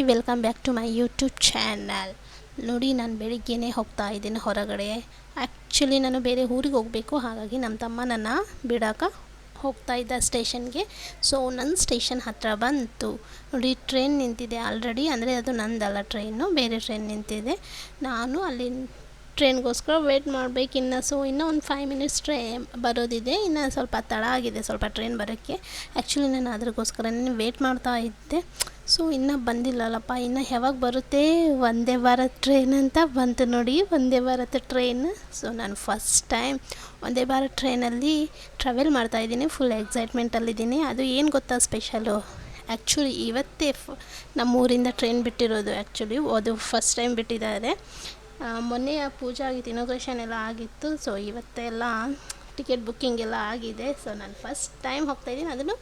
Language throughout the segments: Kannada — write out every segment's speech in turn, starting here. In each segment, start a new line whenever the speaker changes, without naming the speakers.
Hi, welcome back to my YouTube channel. ನೋಡಿ, ನಾನು ಬೆಳಿಗ್ಗೆನೇ ಹೋಗ್ತಾ ಇದ್ದೀನಿ ಹೊರಗಡೆ. ಆ್ಯಕ್ಚುಲಿ ನಾನು ಬೇರೆ ಊರಿಗೆ ಹೋಗಬೇಕು, ಹಾಗಾಗಿ ನಮ್ಮ ತಮ್ಮ ನನ್ನ ಬಿಡೋಕೆ ಹೋಗ್ತಾ ಇದ್ದ ಸ್ಟೇಷನ್ಗೆ. ಸೊ ನನ್ನ ಸ್ಟೇಷನ್ ಹತ್ತಿರ ಬಂತು. ನೋಡಿ, ಟ್ರೈನ್ ನಿಂತಿದೆ ಆಲ್ರೆಡಿ. ಅಂದರೆ ಅದು ನಂದಲ್ಲ ಟ್ರೈನು, ಬೇರೆ ಟ್ರೈನ್ ನಿಂತಿದೆ. ನಾನು ಅಲ್ಲಿ ಟ್ರೈನ್ಗೋಸ್ಕರ ವೇಟ್ ಮಾಡಬೇಕು ಇನ್ನೂ ಒಂದು 5 ಮಿನಿಟ್ಸ್ ಬರೋದಿದೆ. ಇನ್ನು ಸ್ವಲ್ಪ ತಡ ಆಗಿದೆ ಸ್ವಲ್ಪ ಟ್ರೈನ್ ಬರೋಕ್ಕೆ. ಆ್ಯಕ್ಚುಲಿ ನಾನು ಅದ್ರಗೋಸ್ಕರನೇ ವೇಟ್ ಮಾಡ್ತಾ ಇದ್ದೆ. ಸೊ ಇನ್ನೂ ಬಂದಿಲ್ಲಲ್ಲಪ್ಪ, ಇನ್ನು ಯಾವಾಗ ಬರುತ್ತೆ? ವಂದೇ ಭಾರತ್ ಟ್ರೈನ್ ಅಂತ ಬಂತು ನೋಡಿ, ವಂದೇ ಭಾರತ್ ಟ್ರೈನ್. ಸೊ ನಾನು ಫಸ್ಟ್ ಟೈಮ್ ವಂದೇ ಭಾರತ್ ಟ್ರೈನಲ್ಲಿ ಟ್ರಾವೆಲ್ ಮಾಡ್ತಾಯಿದ್ದೀನಿ. ಫುಲ್ ಎಕ್ಸೈಟ್ಮೆಂಟಲ್ಲಿದ್ದೀನಿ. ಅದು ಏನು ಗೊತ್ತಾ ಸ್ಪೆಷಲು? ಆ್ಯಕ್ಚುಲಿ ಇವತ್ತೇ ನಮ್ಮೂರಿಂದ ಟ್ರೈನ್ ಬಿಟ್ಟಿರೋದು. ಆ್ಯಕ್ಚುಲಿ ಅದು ಫಸ್ಟ್ ಟೈಮ್ ಬಿಟ್ಟಿದ್ದಾರೆ. ಮೊನ್ನೆ ಪೂಜೆ ಆಗಿತ್ತು, ಇನಾಗ್ರೇಷನ್ ಎಲ್ಲ ಆಗಿತ್ತು. ಸೊ ಇವತ್ತೆಲ್ಲ ಟಿಕೆಟ್ ಬುಕ್ಕಿಂಗ್ ಎಲ್ಲ ಆಗಿದೆ. ಸೊ ನಾನು ಫಸ್ಟ್ ಟೈಮ್ ಹೋಗ್ತಾಯಿದ್ದೀನಿ. ಅದನ್ನು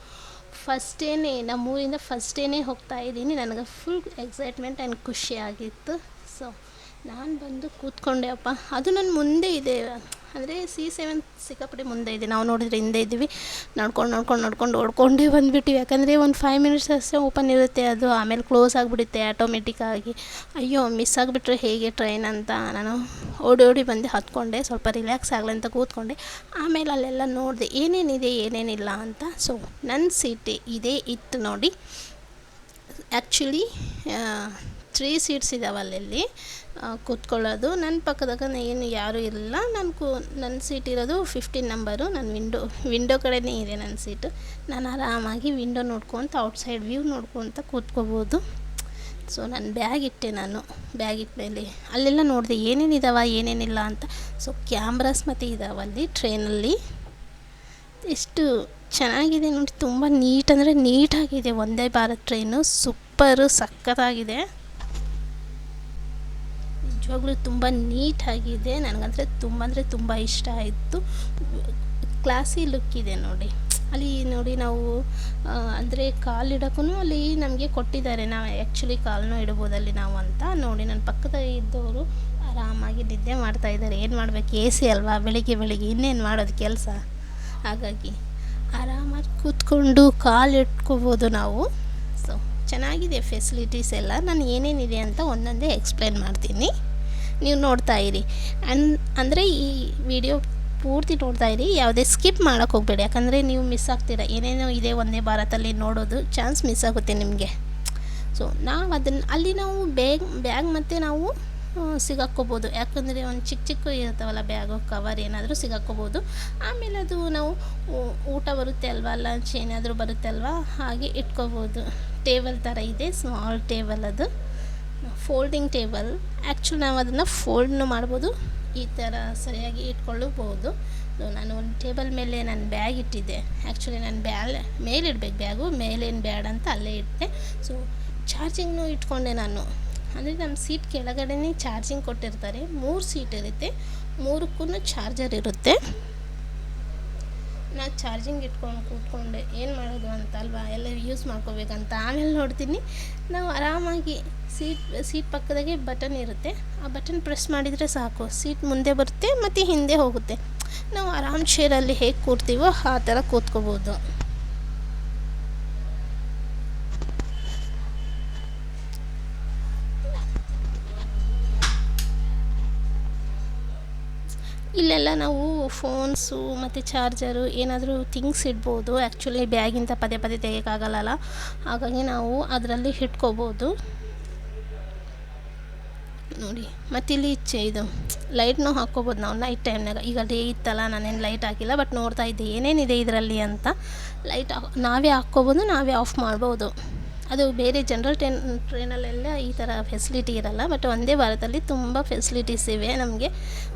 ನಮ್ಮೂರಿಂದ ಫಸ್ಟೇನೇ ಹೋಗ್ತಾಯಿದ್ದೀನಿ. ನನಗೆ ಫುಲ್ ಎಕ್ಸೈಟ್ಮೆಂಟ್ ಆ್ಯಂಡ್ ಖುಷಿಯಾಗಿತ್ತು. ಸೊ ನಾನು ಬಂದು ಕೂತ್ಕೊಂಡೆ ಅಪ್ಪ. ಅದು ನನ್ನ ಮುಂದೆ ಇದೆ, ಅಂದರೆ C7 ಸಿಕ್ಕಾಪಟ್ಟೆ ಮುಂದೆ ಇದೆ. ನಾವು ನೋಡಿದ್ರೆ ಹಿಂದೆ ಇದ್ದೀವಿ. ನಡ್ಕೊಂಡು ಓಡ್ಕೊಂಡೇ ಬಂದುಬಿಟ್ಟಿವಿ. ಯಾಕಂದರೆ ಒಂದು 5 ಮಿನಿಟ್ಸ್ ಅಷ್ಟೇ ಓಪನ್ ಇರುತ್ತೆ ಅದು, ಆಮೇಲೆ ಕ್ಲೋಸ್ ಆಗಿಬಿಡುತ್ತೆ ಆಟೋಮೆಟಿಕ್ಕಾಗಿ. ಅಯ್ಯೋ, ಮಿಸ್ ಆಗಿಬಿಟ್ರೆ ಹೇಗೆ ಟ್ರೈನ್ ಅಂತ ನಾನು ಓಡಿ ಬಂದು ಹತ್ಕೊಂಡೆ. ಸ್ವಲ್ಪ ರಿಲ್ಯಾಕ್ಸ್ ಆಗಲಿ ಅಂತ ಕೂತ್ಕೊಂಡೆ. ಆಮೇಲೆ ಅಲ್ಲೆಲ್ಲ ನೋಡಿದೆ ಏನೇನಿದೆ ಏನೇನಿಲ್ಲ ಅಂತ. ಸೊ ನನ್ನ ಸೀಟೇ ಇತ್ತು ನೋಡಿ. ಆ್ಯಕ್ಚುಲಿ 3 ಸೀಟ್ಸ್ ಇದ್ದಾವೆ ಅಲ್ಲಿ ಕೂತ್ಕೊಳ್ಳೋದು. ನನ್ನ ಪಕ್ಕದಾಗ ಏನು ಯಾರೂ ಇಲ್ಲ. ನನ್ನ ಸೀಟ್ ಇರೋದು 15 ನಂಬರು. ನನ್ನ ವಿಂಡೋ ಕಡೆನೇ ಇದೆ ನನ್ನ ಸೀಟು. ನಾನು ಆರಾಮಾಗಿ ವಿಂಡೋ ನೋಡ್ಕೊತ ಔಟ್ಸೈಡ್ ವ್ಯೂ ನೋಡ್ಕೊತ ಕೂತ್ಕೋಬೋದು. ಸೊ ನಾನು ಬ್ಯಾಗ್ ಇಟ್ಟಮೇಲೆ ಅಲ್ಲೆಲ್ಲ ನೋಡಿದೆ ಏನೇನಿದಾವೆ ಏನೇನಿಲ್ಲ ಅಂತ. ಸೊ ಕ್ಯಾಮ್ರಾಸ್ ಮತ್ತು ಇದ್ದಾವೆ ಅಲ್ಲಿ ಟ್ರೈನಲ್ಲಿ. ಎಷ್ಟು ಚೆನ್ನಾಗಿದೆ ನೋಡಿ, ತುಂಬ ನೀಟಾಗಿದೆ ವಂದೇ ಭಾರತ್ ಟ್ರೈನು. ಸಕ್ಕತ್ತಾಗಿದೆ, ನಿಜವಾಗ್ಲೂ ತುಂಬ ನೀಟಾಗಿದೆ. ನನಗಂದರೆ ತುಂಬ ಇಷ್ಟ ಆಯಿತು. ಕ್ಲಾಸಿ ಲುಕ್ ಇದೆ ನೋಡಿ. ಅಲ್ಲಿ ನೋಡಿ, ನಾವು ಅಂದರೆ ಕಾಲಿಡೋಕ್ಕೂ ಅಲ್ಲಿ ನಮಗೆ ಕೊಟ್ಟಿದ್ದಾರೆ. ನಾವು ಆ್ಯಕ್ಚುಲಿ ಕಾಲನ್ನು ಇಡ್ಬೋದು ಅಲ್ಲಿ ನಾವು ಅಂತ. ನೋಡಿ, ನನ್ನ ಪಕ್ಕದಲ್ಲಿ ಇದ್ದವರು ಆರಾಮಾಗಿ ನಿದ್ದೆ ಮಾಡ್ತಾಯಿದ್ದಾರೆ. ಏನು ಮಾಡಬೇಕು, AC ಅಲ್ವಾ, ಬೆಳಿಗ್ಗೆ ಇನ್ನೇನು ಮಾಡೋದು ಕೆಲಸ. ಹಾಗಾಗಿ ಆರಾಮಾಗಿ ಕೂತ್ಕೊಂಡು ಕಾಲಿಟ್ಕೋಬೋದು ನಾವು. ಸೊ ಚೆನ್ನಾಗಿದೆ ಫೆಸಿಲಿಟೀಸ್ ಎಲ್ಲ. ನಾನು ಏನೇನಿದೆ ಅಂತ ಒಂದೊಂದೇ ಎಕ್ಸ್ಪ್ಲೇನ್ ಮಾಡ್ತೀನಿ, ನೀವು ನೋಡ್ತಾ ಇರಿ. ಅಂದರೆ ಈ ವಿಡಿಯೋ ಪೂರ್ತಿ ನೋಡ್ತಾ ಇರಿ, ಯಾವುದೇ ಸ್ಕಿಪ್ ಮಾಡೋಕ್ಕೆ ಹೋಗಬೇಡಿ. ಯಾಕಂದರೆ ನೀವು ಮಿಸ್ ಆಗ್ತೀರ. ಏನೇನೋ ಇದೆ ಒಂದೇ ಭಾರತಲ್ಲಿ ನೋಡೋದು ಚಾನ್ಸ್ ಮಿಸ್ ಆಗುತ್ತೆ ನಿಮಗೆ. ಸೊ ಅಲ್ಲಿ ನಾವು ಬ್ಯಾಗ್ ಮತ್ತು ನಾವು ಸಿಗಾಕ್ಕೋಬೋದು. ಯಾಕಂದರೆ ಒಂದು ಚಿಕ್ಕ ಇರ್ತಾವಲ್ಲ ಬ್ಯಾಗು, ಕವರ್ ಏನಾದರೂ ಸಿಗಾಕ್ಕೋಬೋದು. ಆಮೇಲೆ ಅದು ನಾವು ಊಟ ಬರುತ್ತೆ ಅಲ್ವಾ, ಲಂಚ್ ಏನಾದರೂ ಬರುತ್ತೆ ಅಲ್ವಾ, ಹಾಗೆ ಇಟ್ಕೋಬೋದು. ಟೇಬಲ್ ಥರ ಇದೆ, ಸ್ಮಾಲ್ ಟೇಬಲ್. ಅದು ಫೋಲ್ಡಿಂಗ್ ಟೇಬಲ್. ಆ್ಯಕ್ಚುಲಿ ನಾವು ಅದನ್ನು ಫೋಲ್ಡ್ನು ಮಾಡ್ಬೋದು, ಈ ಥರ ಸರಿಯಾಗಿ ಇಟ್ಕೊಳ್ಳಬಹುದು. ನಾನು ಒಂದು ಟೇಬಲ್ ಮೇಲೆ ನನ್ನ ಬ್ಯಾಗ್ ಇಟ್ಟಿದ್ದೆ. ಆ್ಯಕ್ಚುಲಿ ನಾನು ಮೇಲಿಡ್ಬೇಕು ಬ್ಯಾಗು, ಮೇಲೇನು ಬೇಡ ಅಂತ ಅಲ್ಲೇ ಇಟ್ಟೆ. ಸೊ ಚಾರ್ಜಿಂಗ್ನು ಇಟ್ಕೊಂಡೆ ನಾನು. ಅಂದರೆ ನಮ್ಮ ಸೀಟ್ ಕೆಳಗಡೆನೇ ಚಾರ್ಜಿಂಗ್ ಕೊಟ್ಟಿರ್ತಾರೆ. 3 ಸೀಟ್ ಇರುತ್ತೆ, 3ಕ್ಕೂ ಚಾರ್ಜರ್ ಇರುತ್ತೆ. ನಾನು ಚಾರ್ಜಿಂಗ್ ಇಟ್ಕೊಂಡು ಕೂತ್ಕೊಂಡೆ. ಏನು ಮಾಡೋದು ಅಂತ ಅಲ್ವಾ, ಎಲ್ಲ ಯೂಸ್ ಮಾಡ್ಕೋಬೇಕಂತ. ಆಮೇಲೆ ನೋಡ್ತೀನಿ, ನಾವು ಆರಾಮಾಗಿ ಸೀಟ್ ಪಕ್ಕದಾಗೆ ಬಟನ್ ಇರುತ್ತೆ. ಆ ಬಟನ್ ಪ್ರೆಸ್ ಮಾಡಿದರೆ ಸಾಕು, ಸೀಟ್ ಮುಂದೆ ಬರುತ್ತೆ ಮತ್ತು ಹಿಂದೆ ಹೋಗುತ್ತೆ. ನಾವು ಆರಾಮ್ ಚೇರಲ್ಲಿ ಹೇಗೆ ಕೂರ್ತೀವೋ ಆ ಥರ ಕೂತ್ಕೋಬೋದು. ಇಲ್ಲೆಲ್ಲ ನಾವು ಫೋನ್ಸು ಮತ್ತು ಚಾರ್ಜರು ಏನಾದರೂ ಥಿಂಗ್ಸ್ ಇಡ್ಬೋದು. ಆ್ಯಕ್ಚುಲಿ ಬ್ಯಾಗಿಂದ ಪದೇ ತೆಗಿಯೋಕ್ಕಾಗಲ್ಲ, ಹಾಗಾಗಿ ನಾವು ಅದರಲ್ಲಿ ಇಟ್ಕೋಬೋದು ನೋಡಿ. ಮತ್ತು ಇಲ್ಲಿ ಇದು ಲೈಟ್ನೂ ಹಾಕ್ಕೋಬೋದು ನಾವು ನೈಟ್ ಟೈಮ್ನಾಗ. ಈಗ ಡೇ ಇತ್ತಲ್ಲ, ನಾನೇನು ಲೈಟ್ ಹಾಕಿಲ್ಲ, ಬಟ್ ನೋಡ್ತಾ ಇದ್ದೆ ಏನೇನಿದೆ ಇದರಲ್ಲಿ ಅಂತ. ಲೈಟ್ ನಾವೇ ಹಾಕ್ಕೋಬೋದು, ನಾವೇ ಆಫ್ ಮಾಡ್ಬೋದು. ಅದು ಬೇರೆ ಜನರಲ್ ಟ್ರೈನಲ್ಲೆಲ್ಲ ಈ ಥರ ಫೆಸಿಲಿಟಿ ಇರಲ್ಲ, ಬಟ್ ವಂದೇ ಭಾರತಲ್ಲಿ ತುಂಬ ಫೆಸಿಲಿಟೀಸ್ ಇವೆ ನಮಗೆ.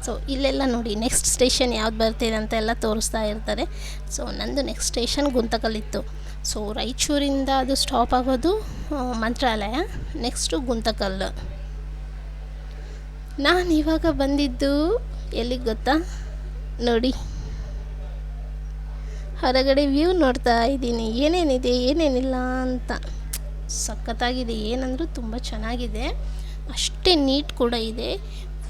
ಸೊ ಇಲ್ಲೆಲ್ಲ ನೋಡಿ, ನೆಕ್ಸ್ಟ್ ಸ್ಟೇಷನ್ ಯಾವ್ದು ಬರ್ತಿದೆ ಅಂತ ಎಲ್ಲ ತೋರಿಸ್ತಾ ಇರ್ತಾರೆ. ಸೊ ನಂದು ನೆಕ್ಸ್ಟ್ ಸ್ಟೇಷನ್ ಗುಂತಕಲ್ಲಿತ್ತು. ಸೊ ರಾಯಚೂರಿಂದ ಅದು ಸ್ಟಾಪ್ ಆಗೋದು ಮಂತ್ರಾಲಯ, ನೆಕ್ಸ್ಟು ಗುಂತಕಲ್ಲು. ನಾನು ಇವಾಗ ಬಂದಿದ್ದು ಎಲ್ಲಿಗೆ ಗೊತ್ತಾ? ನೋಡಿ, ಹೊರಗಡೆ ವ್ಯೂ ನೋಡ್ತಾ ಇದ್ದೀನಿ, ಏನೇನಿದೆ ಏನೇನಿಲ್ಲ ಅಂತ. ಸಖತ್ತಾಗಿದೆ, ಏನಂದರೂ ತುಂಬ ಚೆನ್ನಾಗಿದೆ. ಅಷ್ಟೇ ನೀಟ್ ಕೂಡ ಇದೆ.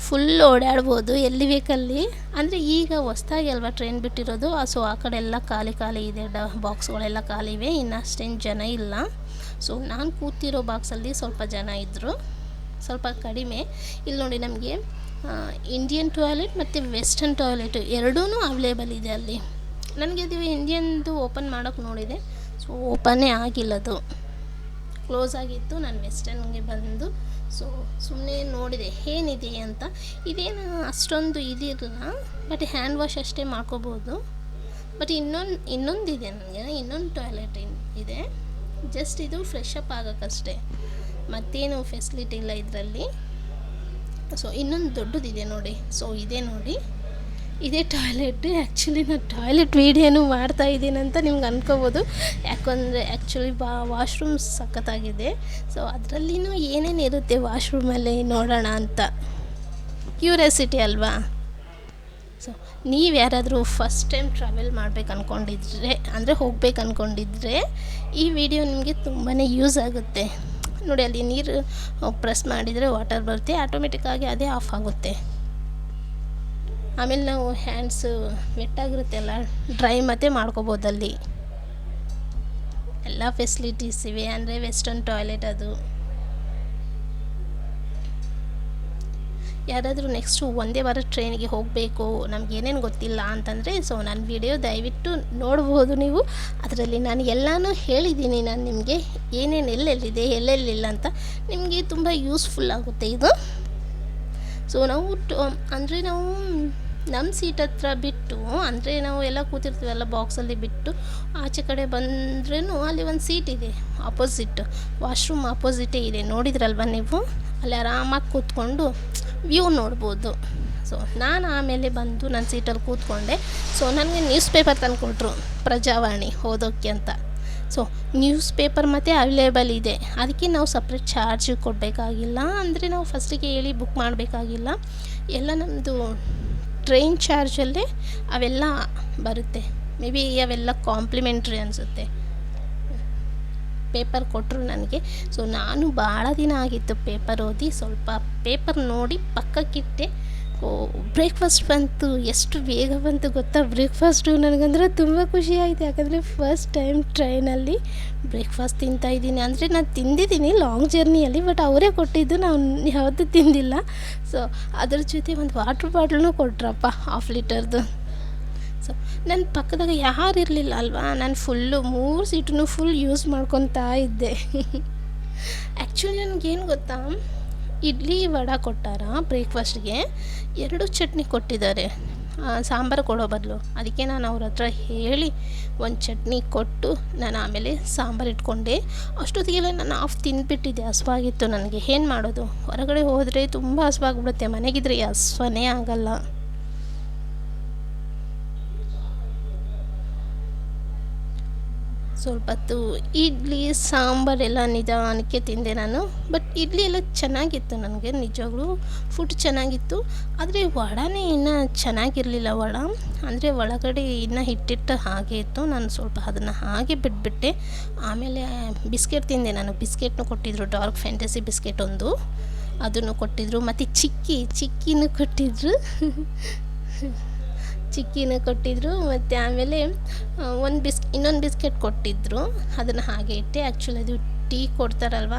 ಫುಲ್ ಓಡಾಡ್ಬೋದು ಎಲ್ಲಿ ಬೇಕಲ್ಲಿ. ಅಂದರೆ ಈಗ ಹೊಸ್ದಾಗಿ ಅಲ್ವಾ ಟ್ರೈನ್ ಬಿಟ್ಟಿರೋದು, ಸೊ ಆ ಕಡೆ ಎಲ್ಲ ಖಾಲಿ ಖಾಲಿ ಇದೆ, ಬಾಕ್ಸ್ಗಳೆಲ್ಲ ಖಾಲಿ ಇವೆ, ಇನ್ನು ಅಷ್ಟೇನು ಜನ ಇಲ್ಲ. ಸೊ ನಾನು ಕೂತಿರೋ ಬಾಕ್ಸಲ್ಲಿ ಸ್ವಲ್ಪ ಜನ ಇದ್ದರು, ಸ್ವಲ್ಪ ಕಡಿಮೆ. ಇಲ್ಲಿ ನೋಡಿ ನಮಗೆ ಇಂಡಿಯನ್ ಟಾಯ್ಲೆಟ್ ಮತ್ತು ವೆಸ್ಟರ್ನ್ ಟಾಯ್ಲೆಟ್ ಎರಡೂ ಅವೈಲೇಬಲ್ ಇದೆ ಅಲ್ಲಿ. ನನಗೆ ಅದು ಇಂಡಿಯನ್ದು ಓಪನ್ ಮಾಡೋಕ್ಕೆ ನೋಡಿದೆ, ಸೊ ಓಪನ್ನೇ ಆಗಿಲ್ಲದು, ಕ್ಲೋಸ್ ಆಗಿತ್ತು. ನಾನು ವೆಸ್ಟರ್ನ್ಗೆ ಬಂದು ಸೊ ಸುಮ್ಮನೆ ನೋಡಿದೆ ಏನಿದೆ ಅಂತ. ಇದೇನು ಅಷ್ಟೊಂದು ಇದಿರಲ್ಲ, ಬಟ್ ಹ್ಯಾಂಡ್ ವಾಶ್ ಅಷ್ಟೇ ಮಾಡ್ಕೋಬೋದು. ಬಟ್ ಇನ್ನೊಂದಿದೆ, ನನಗೆ ಇನ್ನೊಂದು ಟಾಯ್ಲೆಟ್ ಇದೆ, ಜಸ್ಟ್ ಇದು ಫ್ರೆಶ್ ಅಪ್ ಆಗೋಕ್ಕಷ್ಟೇ, ಮತ್ತೇನು ಫೆಸಿಲಿಟಿ ಇಲ್ಲ ಇದರಲ್ಲಿ. ಸೊ ಇನ್ನೊಂದು ದೊಡ್ಡದಿದೆ ನೋಡಿ, ಸೊ ಇದೆ ನೋಡಿ, ಇದೇ ಟಾಯ್ಲೆಟ್. ಆ್ಯಕ್ಚುಲಿ ನಾನು ಟಾಯ್ಲೆಟ್ ವೀಡಿಯೋನು ಮಾಡ್ತಾಯಿದ್ದೀನಿ ಅಂತ ನಿಮ್ಗೆ ಅನ್ಕೋಬೋದು, ಯಾಕಂದರೆ ಆ್ಯಕ್ಚುಲಿ ವಾಶ್ರೂಮ್ ಸಖತ್ತಾಗಿದೆ. ಸೊ ಅದರಲ್ಲಿನೂ ಏನೇನು ಇರುತ್ತೆ ವಾಶ್ರೂಮಲ್ಲಿ ನೋಡೋಣ ಅಂತ ಕ್ಯೂರಿಯಾಸಿಟಿ ಅಲ್ವಾ. ಸೊ ನೀವು ಯಾರಾದರೂ ಫಸ್ಟ್ ಟೈಮ್ ಟ್ರಾವೆಲ್ ಮಾಡಬೇಕು ಅಂದ್ಕೊಂಡಿದ್ರೆ, ಅಂದರೆ ಹೋಗ್ಬೇಕು ಅಂದ್ಕೊಂಡಿದ್ರೆ ಈ ವಿಡಿಯೋ ನಿಮಗೆ ತುಂಬಾ ಯೂಸ್ ಆಗುತ್ತೆ. ನೋಡಿ ಅಲ್ಲಿ ನೀರು ಪ್ರೆಸ್ ಮಾಡಿದರೆ ವಾಟರ್ ಬರುತ್ತೆ, ಆಟೋಮೆಟಿಕ್ಕಾಗಿ ಅದೇ ಆಫ್ ಆಗುತ್ತೆ. ಆಮೇಲೆ ನಾವು ಹ್ಯಾಂಡ್ಸು ವೆಟ್ಟಾಗಿರುತ್ತೆ ಅಲ್ಲ, ಡ್ರೈ ಮತ್ತೆ ಮಾಡ್ಕೋಬೋದಲ್ಲಿ. ಎಲ್ಲ ಫೆಸಿಲಿಟೀಸ್ ಇವೆ, ಅಂದರೆ ವೆಸ್ಟರ್ನ್ ಟಾಯ್ಲೆಟ್ ಅದು. ಯಾರಾದರೂ ನೆಕ್ಸ್ಟು ಒಂದೇ ವಾರ ಟ್ರೈನಿಗೆ ಹೋಗಬೇಕು, ನಮಗೇನೇನು ಗೊತ್ತಿಲ್ಲ ಅಂತಂದರೆ ಸೊ ನನ್ನ ವಿಡಿಯೋ ದಯವಿಟ್ಟು ನೋಡ್ಬೋದು ನೀವು. ಅದರಲ್ಲಿ ನಾನು ಎಲ್ಲನೂ ಹೇಳಿದ್ದೀನಿ, ನಾನು ನಿಮಗೆ ಏನೇನು ಎಲ್ಲೆಲ್ಲಿದೆ ಎಲ್ಲೆಲ್ಲಿಲ್ಲ ಅಂತ. ನಿಮಗೆ ತುಂಬ ಯೂಸ್ಫುಲ್ ಆಗುತ್ತೆ ಇದು. ಸೊ ನಾವು ಅಂದರೆ ನಾವು ನಮ್ಮ ಸೀಟ್ ಹತ್ರ ಬಿಟ್ಟು, ಅಂದರೆ ನಾವು ಎಲ್ಲ ಕೂತಿರ್ತೀವಲ್ಲ ಬಾಕ್ಸಲ್ಲಿ ಬಿಟ್ಟು ಆಚೆ ಕಡೆ ಬಂದ್ರೂ ಅಲ್ಲಿ ಒಂದು ಸೀಟ್ ಇದೆ ಆಪೋಸಿಟ್, ವಾಶ್ರೂಮ್ ಆಪೋಸಿಟೇ ಇದೆ, ನೋಡಿದ್ರಲ್ವ ನೀವು. ಅಲ್ಲಿ ಆರಾಮಾಗಿ ಕೂತ್ಕೊಂಡು ವ್ಯೂ ನೋಡ್ಬೋದು. ಸೊ ನಾನು ಆಮೇಲೆ ಬಂದು ನನ್ನ ಸೀಟಲ್ಲಿ ಕೂತ್ಕೊಂಡೆ. ಸೊ ನನಗೆ ನ್ಯೂಸ್ ಪೇಪರ್ ತಂದುಕೊಟ್ರು, ಪ್ರಜಾವಾಣಿ ಓದೋಕ್ಕೆ ಅಂತ. ಸೊ ನ್ಯೂಸ್ ಪೇಪರ್ ಮತ್ತು ಅವೈಲೇಬಲ್ ಇದೆ, ಅದಕ್ಕೆ ನಾವು ಸಪ್ರೇಟ್ ಚಾರ್ಜ್ ಕೊಡಬೇಕಾಗಿಲ್ಲ, ಅಂದರೆ ನಾವು ಫಸ್ಟಿಗೆ ಹೇಳಿ ಬುಕ್ ಮಾಡಬೇಕಾಗಿಲ್ಲ. ಎಲ್ಲ ನಮ್ಮದು ಟ್ರೈನ್ ಚಾರ್ಜಲ್ಲೇ ಅವೆಲ್ಲ ಬರುತ್ತೆ. ಮೇ ಬಿ ಅವೆಲ್ಲ ಕಾಂಪ್ಲಿಮೆಂಟ್ರಿ ಅನಿಸುತ್ತೆ. ಪೇಪರ್ ಕೊಟ್ಟರು ನನಗೆ. ಸೊ ನಾನು ಭಾಳ ದಿನ ಆಗಿತ್ತು ಪೇಪರ್ ಓದಿ, ಸ್ವಲ್ಪ ಪೇಪರ್ ನೋಡಿ ಪಕ್ಕಕ್ಕಿಟ್ಟೆ. ಬ್ರೇಕ್ಫಾಸ್ಟ್ ಬಂತು, ಎಷ್ಟು ಬೇಗ ಬಂತು ಗೊತ್ತಾ ಬ್ರೇಕ್ಫಾಸ್ಟು. ನನಗಂದರೆ ತುಂಬ ಖುಷಿ ಆಯಿತು, ಯಾಕಂದರೆ ಫಸ್ಟ್ ಟೈಮ್ ಟ್ರೈನಲ್ಲಿ ಬ್ರೇಕ್ಫಾಸ್ಟ್ ತಿಂತಾಯಿದ್ದೀನಿ. ಅಂದರೆ ನಾನು ತಿಂದಿದ್ದೀನಿ ಲಾಂಗ್ ಜರ್ನಿಯಲ್ಲಿ, ಬಟ್ ಅವರೇ ಕೊಟ್ಟಿದ್ದು, ನಾವು ಯಾವತ್ತೂ ತಿಂದಿಲ್ಲ. ಸೊ ಅದ್ರ ಜೊತೆ ಒಂದು ವಾಟ್ರ್ ಬಾಟ್ಲೂ ಕೊಟ್ರಪ್ಪ, 1/2 ಲೀಟರ್ದು. ಸೊ ನನ್ನ ಪಕ್ಕದಾಗ ಯಾರು ಇರಲಿಲ್ಲ ಅಲ್ವಾ, ನಾನು ಫುಲ್ಲು 3 ಸೀಟನ್ನು ಫುಲ್ ಯೂಸ್ ಮಾಡ್ಕೊತಾ ಇದ್ದೆ. ಆ್ಯಕ್ಚುಲಿ ನನಗೇನು ಗೊತ್ತಾ, ಇಡ್ಲಿ ವಡೆ ಕೊಟ್ಟಾರ ಬ್ರೇಕ್ಫಾಸ್ಟ್ಗೆ, 2 ಚಟ್ನಿ ಕೊಟ್ಟಿದ್ದಾರೆ ಸಾಂಬಾರು ಕೊಡೋ ಬದಲು. ಅದಕ್ಕೆ ನಾನು ಅವ್ರ ಹತ್ರ ಹೇಳಿ ಒಂದು ಚಟ್ನಿ ಕೊಟ್ಟು ನಾನು ಆಮೇಲೆ ಸಾಂಬಾರು ಇಟ್ಕೊಂಡೆ. ಅಷ್ಟೊತ್ತಿಗೆಲ್ಲ ನಾನು ಹಾಫ್ ತಿಂದುಬಿಟ್ಟಿದ್ದೆ, ಹಸ್ವಾಗಿತ್ತು ನನಗೆ. ಏನು ಮಾಡೋದು, ಹೊರಗಡೆ ಹೋದರೆ ತುಂಬ ಹಸ್ವಾಗ್ಬಿಡುತ್ತೆ, ಮನೆಗಿದ್ರೆ ಹಸ್ವನೇ ಆಗಲ್ಲ. ಸ್ವಲ್ಪ ಹೊತ್ತು ಇಡ್ಲಿ ಸಾಂಬಾರೆಲ್ಲ ನಿಧಾನಕ್ಕೆ ತಿಂದೆ ನಾನು. ಬಟ್ ಇಡ್ಲಿ ಎಲ್ಲ ಚೆನ್ನಾಗಿತ್ತು, ನನಗೆ ನಿಜವಾಗ್ಲೂ ಫುಡ್ ಚೆನ್ನಾಗಿತ್ತು. ಆದರೆ ವಡೆನೇ ಇನ್ನೂ ಚೆನ್ನಾಗಿರಲಿಲ್ಲ. ವಡೆ ಅಂದರೆ ಒಳಗಡೆ ಇನ್ನೂ ಹಿಟ್ಟಿಟ್ಟು ಹಾಗೆ ಇತ್ತು, ನಾನು ಸ್ವಲ್ಪ ಅದನ್ನು ಹಾಗೆ ಬಿಟ್ಬಿಟ್ಟೆ. ಆಮೇಲೆ ಬಿಸ್ಕೆಟ್ ತಿಂದೆ ನಾನು. ಬಿಸ್ಕೆಟ್ನೂ ಕೊಟ್ಟಿದ್ದರು, ಡಾರ್ಕ್ ಫ್ಯಾಂಟಸಿ ಬಿಸ್ಕೆಟ್ ಒಂದು, ಅದನ್ನು ಕೊಟ್ಟಿದ್ದರು. ಮತ್ತು ಚಿಕ್ಕಿನೂ ಕೊಟ್ಟಿದ್ದರು ಚಿಕ್ಕಿನೂ ಕೊಟ್ಟಿದ್ದರು. ಮತ್ತು ಆಮೇಲೆ ಇನ್ನೊಂದು ಬಿಸ್ಕೆಟ್ ಕೊಟ್ಟಿದ್ದರು, ಅದನ್ನು ಹಾಗೆ ಇಟ್ಟೆ. ಆ್ಯಕ್ಚುಲಿ ಅದು ಟೀ ಕೊಡ್ತಾರಲ್ವ,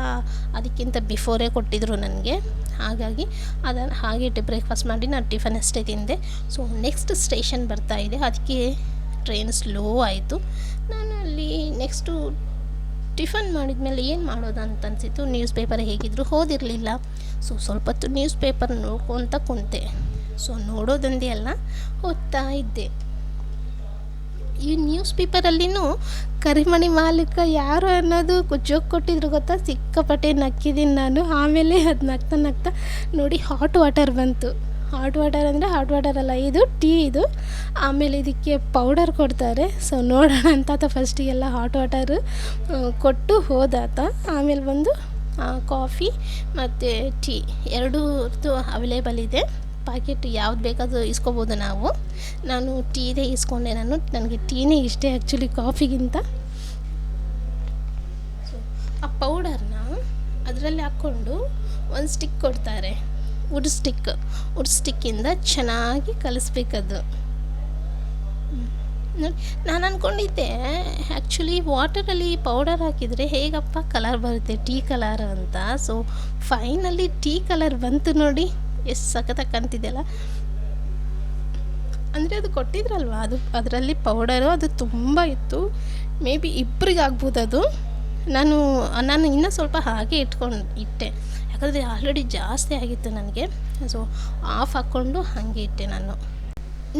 ಅದಕ್ಕಿಂತ ಬಿಫೋರೇ ಕೊಟ್ಟಿದ್ದರು ನನಗೆ, ಹಾಗಾಗಿ ಅದನ್ನು ಹಾಗೆ ಇಟ್ಟೆ. ಬ್ರೇಕ್ಫಾಸ್ಟ್ ಮಾಡಿ ನಾನು ಟಿಫನ್ ಅಷ್ಟೇ ತಿಂದೆ. ಸೊ ನೆಕ್ಸ್ಟ್ ಸ್ಟೇಷನ್ ಬರ್ತಾಯಿದೆ, ಅದಕ್ಕೆ ಟ್ರೈನ್ ಸ್ಲೋ ಆಯಿತು. ನಾನು ಅಲ್ಲಿ ನೆಕ್ಸ್ಟು ಟಿಫನ್ ಮಾಡಿದ್ಮೇಲೆ ಏನು ಮಾಡೋದು ಅಂತ ಅನಿಸಿತ್ತು. ನ್ಯೂಸ್ ಪೇಪರ್ ಹೇಗಿದ್ರು ಓದಿರಲಿಲ್ಲ. ಸೊ ಸ್ವಲ್ಪ ಹೊತ್ತು ನ್ಯೂಸ್ ಪೇಪರ್ ನೋಡ್ಕೊತ ಕುಂತೆ. ಸೊ ನೋಡೋದೊಂದೇ ಅಲ್ಲ, ಓದ್ತಾ ಇದ್ದೆ. ಈ ನ್ಯೂಸ್ ಪೇಪರಲ್ಲಿನೂ ಕರಿಮಣಿ ಮಾಲೀಕ ಯಾರು ಅನ್ನೋದು ಜೋಕ್ ಕೊಟ್ಟಿದ್ರು ಗೊತ್ತಾ, ಸಿಕ್ಕಾಪಟ್ಟೆ ನಕ್ಕಿದ್ದೀನಿ ನಾನು. ಆಮೇಲೆ ಅದು ನಗ್ತಾ ನೋಡಿ ಹಾಟ್ ವಾಟರ್ ಬಂತು. ಹಾಟ್ ವಾಟರ್ ಅಂದರೆ ಹಾಟ್ ವಾಟರ್ ಅಲ್ಲ, ಇದು ಟೀ ಇದು. ಆಮೇಲೆ ಇದಕ್ಕೆ ಪೌಡರ್ ಕೊಡ್ತಾರೆ. ಸೊ ನೋಡೋಣ ಅಂತ ಫಸ್ಟಿಗೆಲ್ಲ ಹಾಟ್ ವಾಟರು ಕೊಟ್ಟು ಹೋದಾತ. ಆಮೇಲೆ ಬಂದು ಕಾಫಿ ಮತ್ತು ಟೀ ಎರಡೂ ಅವೈಲೇಬಲ್ ಇದೆ. ಪ್ಯಾಕೆಟ್ ಯಾವ್ದು ಬೇಕಾದರೂ ಇಸ್ಕೊಬೋದು ನಾವು. ನಾನು ಟೀದೇ ಇಸ್ಕೊಂಡೆ, ನನಗೆ ಟೀನೇ ಇಷ್ಟ ಆ್ಯಕ್ಚುಲಿ ಕಾಫಿಗಿಂತ. ಸೊ ಆ ಪೌಡರ್ನ ಅದರಲ್ಲಿ ಹಾಕ್ಕೊಂಡು ಒಂದು ಸ್ಟಿಕ್ ಕೊಡ್ತಾರೆ. ವುಡ್ ಸ್ಟಿಕ್ಕಿಂದ ಚೆನ್ನಾಗಿ ಕಲಿಸ್ಬೇಕದು. ನೋಡಿ, ನಾನು ಅಂದ್ಕೊಂಡಿದ್ದೆ ಆ್ಯಕ್ಚುಲಿ ವಾಟರಲ್ಲಿ ಪೌಡರ್ ಹಾಕಿದರೆ ಹೇಗಪ್ಪ ಕಲರ್ ಬರುತ್ತೆ, ಟೀ ಕಲರ್ ಅಂತ. ಸೊ ಫೈನಲಿ ಟೀ ಕಲರ್ ಬಂತು ನೋಡಿ, ಎಷ್ಟು ಸಖತ್ತಾಗಿ ಕಾಣ್ತಿದೆಯಲ್ಲ. ಅಂದರೆ ಅದು ಕೊಟ್ಟಿದ್ರಲ್ವ, ಅದರಲ್ಲಿ ಪೌಡರು ಅದು ತುಂಬ ಇತ್ತು. ಮೇ ಬಿ ಇಬ್ಬರಿಗೆ ಆಗ್ಬೋದು ಅದು. ನಾನು ಇನ್ನೂ ಸ್ವಲ್ಪ ಹಾಗೆ ಇಟ್ಟೆ, ಯಾಕಂದರೆ ಆಲ್ರೆಡಿ ಜಾಸ್ತಿ ಆಗಿತ್ತು ನನಗೆ. ಸೊ ಆಫ್ ಹಾಕ್ಕೊಂಡು ಹಾಗೆ ಇಟ್ಟೆ ನಾನು.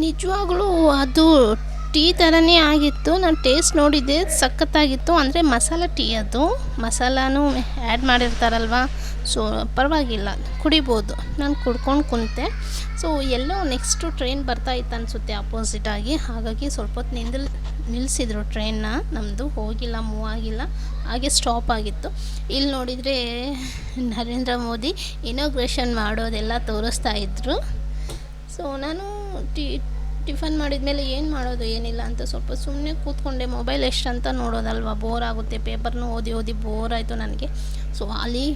ನಿಜವಾಗ್ಲೂ ಅದು ಟೀ ಥರನೇ ಆಗಿತ್ತು. ನಾನು ಟೇಸ್ಟ್ ನೋಡಿದ್ದೆ, ಸಖತ್ತಾಗಿತ್ತು. ಅಂದರೆ ಮಸಾಲ ಟೀ, ಅದು ಮಸಾಲಾನು ಆ್ಯಡ್ ಮಾಡಿರ್ತಾರಲ್ವ, ಸೊ ಪರವಾಗಿಲ್ಲ, ಕುಡಿಬೋದು. ನಾನು ಕುಡ್ಕೊಂಡು ಕುಂತೆ. ಸೊ ಎಲ್ಲೋ ನೆಕ್ಸ್ಟು ಟ್ರೈನ್ ಬರ್ತಾ ಇತ್ತು ಅನಿಸುತ್ತೆ ಅಪೋಸಿಟಾಗಿ, ಹಾಗಾಗಿ ಸ್ವಲ್ಪ ಹೊತ್ತು ನಿಲ್ಲಿಸಿದ್ರು ಟ್ರೈನ್ನ. ನಮ್ಮದು ಹೋಗಿಲ್ಲ, ಮೂವ್ ಆಗಿಲ್ಲ, ಹಾಗೆ ಸ್ಟಾಪ್ ಆಗಿತ್ತು. ಇಲ್ಲಿ ನೋಡಿದರೆ ನರೇಂದ್ರ ಮೋದಿ ಇನಾಗ್ರೇಷನ್ ಮಾಡೋದೆಲ್ಲ ತೋರಿಸ್ತಾ ಇದ್ದರು. ಸೊ ನಾನು ಟಿಫನ್ ಮಾಡಿದ್ಮೇಲೆ ಏನು ಮಾಡೋದು ಏನಿಲ್ಲ ಅಂತ ಸ್ವಲ್ಪ ಸುಮ್ಮನೆ ಕೂತ್ಕೊಂಡೆ. ಮೊಬೈಲ್ ಎಷ್ಟಂತ ನೋಡೋದಲ್ವ, ಬೋರ್ ಆಗುತ್ತೆ. ಪೇಪರ್ನೂ ಓದಿ ಬೋರ್ ಆಯಿತು ನನಗೆ. ಸೊ ಅಲ್ಲಿ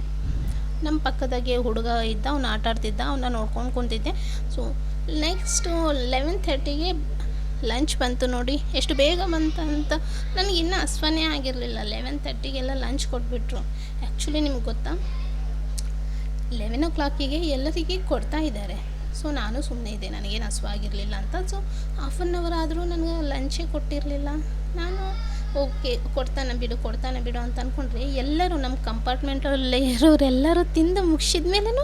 ನಮ್ಮ ಪಕ್ಕದಾಗೆ ಹುಡುಗ ಇದ್ದ, ಅವ್ನು ಆಟ ಆಡ್ತಿದ್ದ, ಅವನ್ನ ನೋಡ್ಕೊಂಡು ಕುಂತಿದ್ದೆ. ಸೊ ನೆಕ್ಸ್ಟು 11:30ಗೆ ಲಂಚ್ ಬಂತು ನೋಡಿ, ಎಷ್ಟು ಬೇಗ ಬಂತಂತ ನನಗಿನ್ನೂ ಹಸ್ವನೇ ಆಗಿರಲಿಲ್ಲ. 11:30ಗೆಲ್ಲ ಲಂಚ್ ಕೊಟ್ಬಿಟ್ರು. ಆ್ಯಕ್ಚುಲಿ ನಿಮ್ಗೆ ಗೊತ್ತಾ, 11 o'clockಗೆ ಎಲ್ಲರಿಗೆ ಕೊಡ್ತಾ ಇದ್ದಾರೆ. ಸೊ ನಾನು ಸುಮ್ಮನೆ ಇದ್ದೆ, ನನಗೇನು ಹಸುವಾಗಿರಲಿಲ್ಲ ಅಂತ. ಸೊ ಹಾಫ್ ಆನ್ ಅವರ್ ಆದರೂ ನನಗೆ ಲಂಚೇ ಕೊಟ್ಟಿರಲಿಲ್ಲ. ನಾನು ಓಕೆ ಕೊಡ್ತಾನೆ ಬಿಡು ಅಂತ ಅಂದ್ಕೊಂಡ್ರೆ, ಎಲ್ಲರೂ ನಮ್ಮ ಕಂಪಾರ್ಟ್ಮೆಂಟಲ್ಲೇ ಇರೋರೆಲ್ಲರೂ ತಿಂದು ಮುಗಿಸಿದ ಮೇಲೂ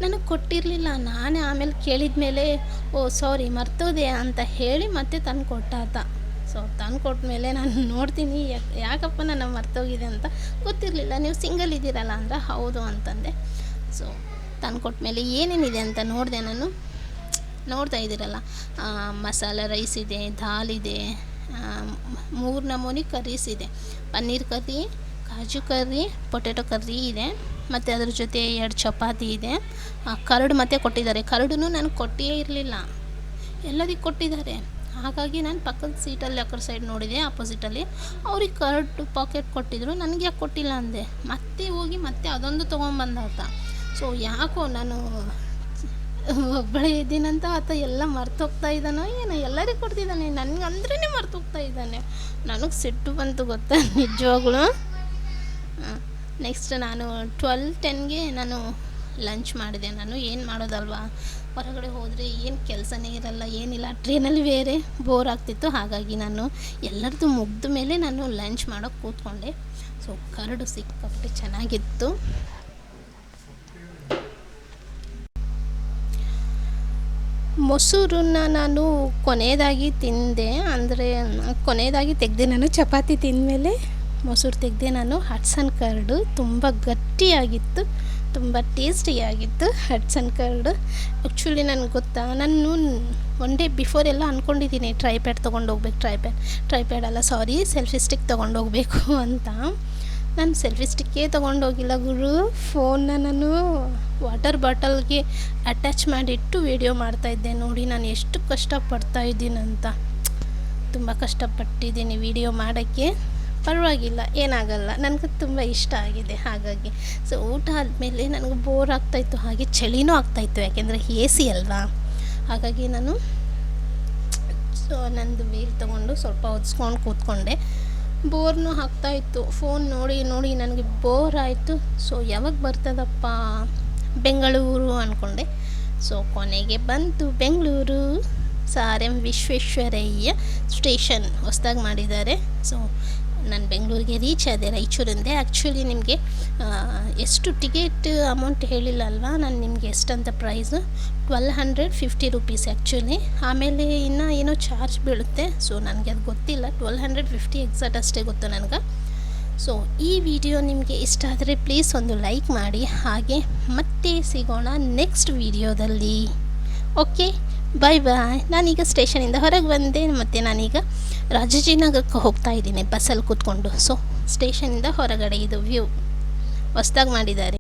ನನಗೆ ಕೊಟ್ಟಿರಲಿಲ್ಲ. ನಾನೇ ಆಮೇಲೆ ಕೇಳಿದ ಮೇಲೆ, ಓ ಸಾರಿ ಮರ್ತೋದೆ ಅಂತ ಹೇಳಿ ಮತ್ತೆ ತಂದು ಕೊಟ್ಟಾತ. ಸೊ ತಂದು ಕೊಟ್ಟ ನಾನು ನೋಡ್ತೀನಿ, ಯಾಕಪ್ಪ ನಾನು ಮರ್ತೋಗಿದೆ ಅಂತ ಗೊತ್ತಿರಲಿಲ್ಲ. ನೀವು ಸಿಂಗಲ್ ಇದ್ದೀರಲ್ಲ ಅಂದ್ರೆ ಹೌದು ಅಂತಂದೆ. ಸೊ ತಂದು ಕೊಟ್ಟಮೇಲೆ ಏನೇನಿದೆ ಅಂತ ನೋಡಿದೆ ನಾನು. ನೋಡ್ತಾ ಇದ್ದೀರಲ್ಲ, ಮಸಾಲ ರೈಸ್ ಇದೆ, ದಾಲ್ ಇದೆ, 3 ನಮೂನಿ ಕರ್ರೀಸ್ ಇದೆ. ಪನ್ನೀರ್ ಕರ್ರಿ, ಕಾಜು ಕರ್ರಿ, ಪೊಟೆಟೊ ಕರ್ರಿ ಇದೆ, ಮತ್ತು ಅದ್ರ ಜೊತೆ 2 ಚಪಾತಿ ಇದೆ. ಕರ್ಡ್ ಮತ್ತೆ ಕೊಟ್ಟಿದ್ದಾರೆ. ಕರ್ಡೂ ನನಗೆ ಕೊಟ್ಟೇ ಇರಲಿಲ್ಲ, ಎಲ್ಲದಕ್ಕೆ ಕೊಟ್ಟಿದ್ದಾರೆ. ಹಾಗಾಗಿ ನಾನು ಪಕ್ಕದ ಸೀಟಲ್ಲಿ ಆ ಕಡೆ ಸೈಡ್ ನೋಡಿದೆ, ಆಪೋಸಿಟಲ್ಲಿ ಅವ್ರಿಗೆ ಕರ್ಡ್ ಪಾಕೆಟ್ ಕೊಟ್ಟಿದ್ರು, ನನಗೆ ಯಾಕೆ ಕೊಟ್ಟಿಲ್ಲ ಅಂದೆ. ಮತ್ತೆ ಹೋಗಿ ಮತ್ತೆ ಅದೊಂದು ತೊಗೊಂಬಂದಾತ. ಸೊ ಯಾಕೋ ನಾನು ಒಬ್ಬಳೇ ಇದ್ದೀನಂತ ಆತ ಎಲ್ಲ ಮರ್ತೋಗ್ತಾ ಇದ್ದಾನೋ ಏನೋ, ಎಲ್ಲರಿಗೂ ಕೊಡ್ತಿದ್ದಾನೆ, ನನಗಂದ್ರೇ ಮರ್ತೋಗ್ತಾ ಇದ್ದಾನೆ. ನನಗೆ ಸಿಟ್ಟು ಬಂತು ಗೊತ್ತಾ ನಿಜವಾಗ್ಲೂ. ನೆಕ್ಸ್ಟ್ ನಾನು 12:10ಗೆ ನಾನು ಲಂಚ್ ಮಾಡಿದೆ. ನಾನು ಏನು ಮಾಡೋದಲ್ವಾ, ಹೊರಗಡೆ ಹೋದರೆ ಏನು ಕೆಲಸನೇ ಇರಲ್ಲ, ಏನಿಲ್ಲ. ಟ್ರೈನಲ್ಲಿ ಬೇರೆ ಬೋರ್ ಆಗ್ತಿತ್ತು. ಹಾಗಾಗಿ ನಾನು ಎಲ್ಲರದ್ದು ಮುಗ್ದ ಮೇಲೆ ನಾನು ಲಂಚ್ ಮಾಡೋಕ್ಕೆ ಕೂತ್ಕೊಂಡೆ. ಸೊ ಕರಡು ಸಿಕ್ಕಾಪಟ್ಟೆ ಚೆನ್ನಾಗಿತ್ತು. ಮೊಸರನ್ನ ನಾನು ಕೊನೆಯದಾಗಿ ತಿಂದೆ, ಅಂದರೆ ಕೊನೆಯದಾಗಿ ತೆಗೆದೆ. ನಾನು ಚಪಾತಿ ತಿಂದಮೇಲೆ ಮೊಸರು ತೆಗೆದೆ ನಾನು. ಹಟ್ಸನ್ ಕರ್ಡು ತುಂಬ ಗಟ್ಟಿಯಾಗಿತ್ತು, ತುಂಬ ಟೇಸ್ಟಿಯಾಗಿತ್ತು ಹಟ್ಸನ್ ಕರ್ಡು. ಆ್ಯಕ್ಚುಲಿ ನನಗೆ ಗೊತ್ತಾ, ನಾನು 1 ಡೇ ಬಿಫೋರ್ ಎಲ್ಲ ಅಂದ್ಕೊಂಡಿದ್ದೀನಿ ಟ್ರೈಪ್ಯಾಡ್ ತೊಗೊಂಡೋಗ್ಬೇಕು, ಟ್ರೈಪ್ಯಾಡ್ ಅಲ್ಲ ಸಾರಿ ಸೆಲ್ಫಿ ಸ್ಟಿಕ್ ತೊಗೊಂಡೋಗ್ಬೇಕು ಅಂತ. ನಾನು ಸೆಲ್ಫಿ ಸ್ಟಿಕ್ಕೇ ತೊಗೊಂಡೋಗಿಲ್ಲ ಗುರು. ಫೋನ್ನ ನಾನು ವಾಟರ್ ಬಾಟಲ್ಗೆ ಅಟ್ಯಾಚ್ ಮಾಡಿಟ್ಟು ವೀಡಿಯೋ ಮಾಡ್ತಾಯಿದ್ದೆ. ನೋಡಿ ನಾನು ಎಷ್ಟು ಕಷ್ಟಪಡ್ತಾಯಿದ್ದೀನಂತ. ತುಂಬ ಕಷ್ಟಪಟ್ಟಿದ್ದೀನಿ ವೀಡಿಯೋ ಮಾಡೋಕ್ಕೆ. ಪರವಾಗಿಲ್ಲ, ಏನಾಗಲ್ಲ, ನನಗೆ ತುಂಬ ಇಷ್ಟ ಆಗಿದೆ. ಹಾಗಾಗಿ ಸೊ ಊಟ ಆದಮೇಲೆ ನನಗೆ ಬೋರ್ ಆಗ್ತಾಯಿತ್ತು, ಹಾಗೆ ಚಳಿನೂ ಆಗ್ತಾಯಿತ್ತು, ಯಾಕೆಂದರೆ AC ಅಲ್ವಾ. ಹಾಗಾಗಿ ನಾನು ಸೊ ನಂದು ವೀಲ್ ತೊಗೊಂಡು ಸ್ವಲ್ಪ ಒದಿಸ್ಕೊಂಡು ಕೂತ್ಕೊಂಡೆ. ಬೋರ್ನೂ ಆಗ್ತಾಯಿತ್ತು, ಫೋನ್ ನೋಡಿ ನನಗೆ ಬೋರ್ ಆಯಿತು. ಸೊ ಯಾವಾಗ ಬರ್ತದಪ್ಪ ಬೆಂಗಳೂರು ಅಂದ್ಕೊಂಡೆ. ಸೊ ಕೊನೆಗೆ ಬಂತು ಬೆಂಗಳೂರು. RM ವಿಶ್ವೇಶ್ವರಯ್ಯ ಸ್ಟೇಷನ್ ಹೊಸ್ದಾಗಿ ಮಾಡಿದ್ದಾರೆ. ಸೊ ನಾನು ಬೆಂಗಳೂರಿಗೆ ರೀಚ್ ಆದೆ ರಾಯಚೂರಿಂದ. ಆ್ಯಕ್ಚುಲಿ ನಿಮಗೆ ಎಷ್ಟು ಟಿಕೆಟ್ ಅಮೌಂಟ್ ಹೇಳಿಲ್ಲ ಅಲ್ವಾ, ನಾನು ನಿಮಗೆ ಎಷ್ಟಂತ ಪ್ರೈಸು 1250 ರೂಪೀಸ್ ಆ್ಯಕ್ಚುಲಿ. ಆಮೇಲೆ ಇನ್ನೂ ಏನೋ ಚಾರ್ಜ್ ಬೀಳುತ್ತೆ. ಸೊ ನನಗೆ ಅದು ಗೊತ್ತಿಲ್ಲ, 1250 ಎಕ್ಸಾಕ್ಟ್ ಅಷ್ಟೇ ಗೊತ್ತು ನನಗೆ. ಸೊ ಈ ವಿಡಿಯೋ ನಿಮಗೆ ಇಷ್ಟ ಆದರೆ ಪ್ಲೀಸ್ ಒಂದು ಲೈಕ್ ಮಾಡಿ. ಹಾಗೆ ಮತ್ತೆ ಸಿಗೋಣ ನೆಕ್ಸ್ಟ್ ವಿಡಿಯೋದಲ್ಲಿ. ಓಕೆ, ಬಾಯ್. ನಾನೀಗ ಸ್ಟೇಷನಿಂದ ಹೊರಗೆ ಬಂದೆ, ಮತ್ತು ನಾನೀಗ ರಾಜಾಜಿನಗರಕ್ಕೆ ಹೋಗ್ತಾ ಇದ್ದೀನಿ ಬಸ್ಸಲ್ಲಿ ಕೂತ್ಕೊಂಡು. ಸೊ ಸ್ಟೇಷನಿಂದ ಹೊರಗಡೆ ಇದು ವ್ಯೂ ಹೊಸ್ದಾಗಿ ಮಾಡಿದ್ದಾರೆ.